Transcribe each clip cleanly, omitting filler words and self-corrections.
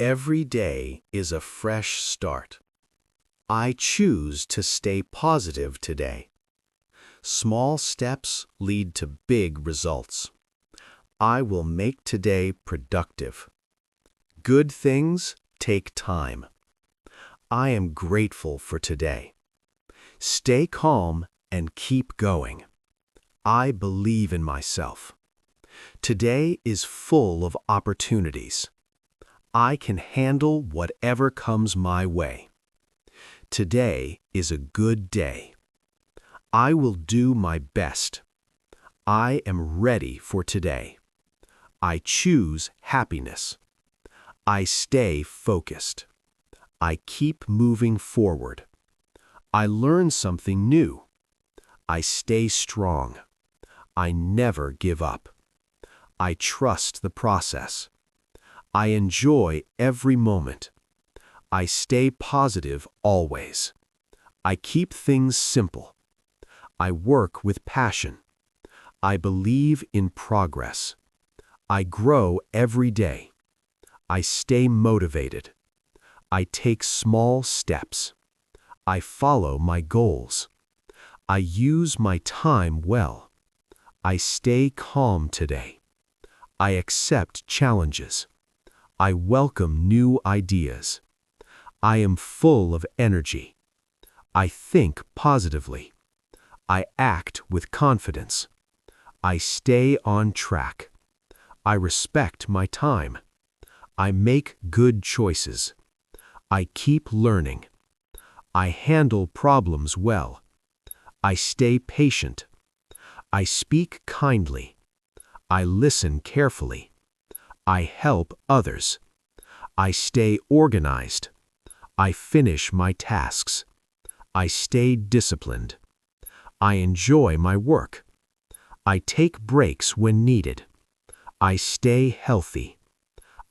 Every day is a fresh start. I choose to stay positive today. Small steps lead to big results. I will make today productive. Good things take time. I am grateful for today. Stay calm and keep going. I believe in myself. Today is full of opportunities. I can handle whatever comes my way. Today is a good day. I will do my best. I am ready for today. I choose happiness. I stay focused. I keep moving forward. I learn something new. I stay strong. I never give up. I trust the process. I enjoy every moment. I stay positive always. I keep things simple. I work with passion. I believe in progress. I grow every day. I stay motivated. I take small steps. I follow my goals. I use my time well. I stay calm today. I accept challenges. I welcome new ideas. I am full of energy. I think positively. I act with confidence. I stay on track. I respect my time. I make good choices. I keep learning. I handle problems well. I stay patient. I speak kindly. I listen carefully. I help others. I stay organized. I finish my tasks. I stay disciplined. I enjoy my work. I take breaks when needed. I stay healthy.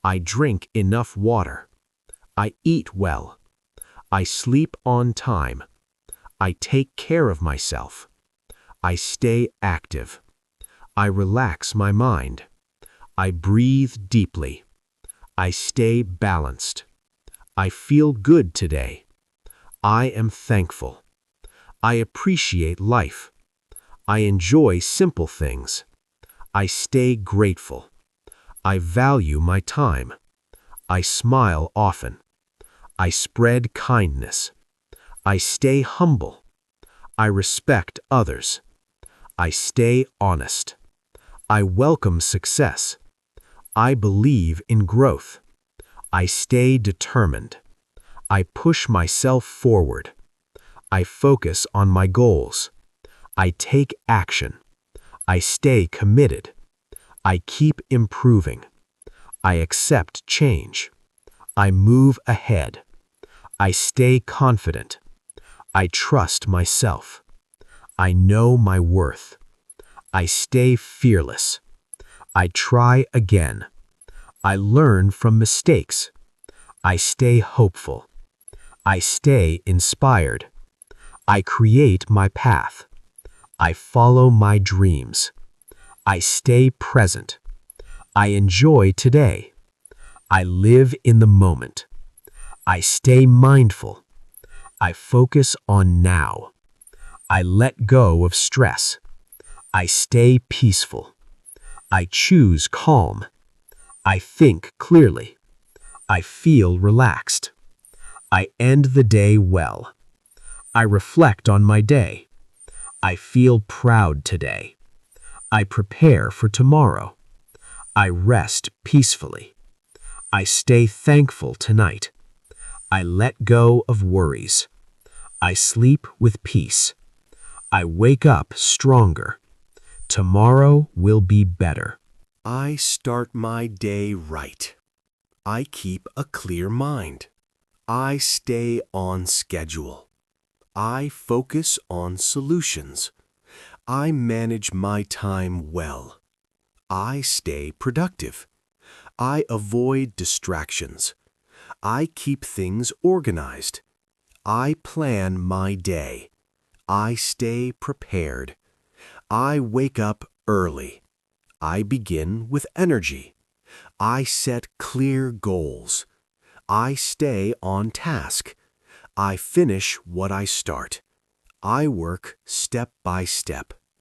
I drink enough water. I eat well. I sleep on time. I take care of myself. I stay active. I relax my mind. I breathe deeply. I stay balanced. I feel good today. I am thankful. I appreciate life. I enjoy simple things. I stay grateful. I value my time. I smile often. I spread kindness. I stay humble. I respect others. I stay honest. I welcome success. I believe in growth. I stay determined. I push myself forward. I focus on my goals. I take action. I stay committed. I keep improving. I accept change. I move ahead. I stay confident. I trust myself. I know my worth. I stay fearless. I try again. I learn from mistakes. I stay hopeful. I stay inspired. I create my path. I follow my dreams. I stay present. I enjoy today. I live in the moment. I stay mindful. I focus on now. I let go of stress. I stay peaceful. I choose calm. I think clearly. I feel relaxed. I end the day well. I reflect on my day. I feel proud today. I prepare for tomorrow. I rest peacefully. I stay thankful tonight. I let go of worries. I sleep with peace. I wake up stronger. Tomorrow will be better. I start my day right. I keep a clear mind. I stay on schedule. I focus on solutions. I manage my time well. I stay productive. I avoid distractions. I keep things organized. I plan my day. I stay prepared. I wake up early. I begin with energy. I set clear goals. I stay on task. I finish what I start. I work step by step.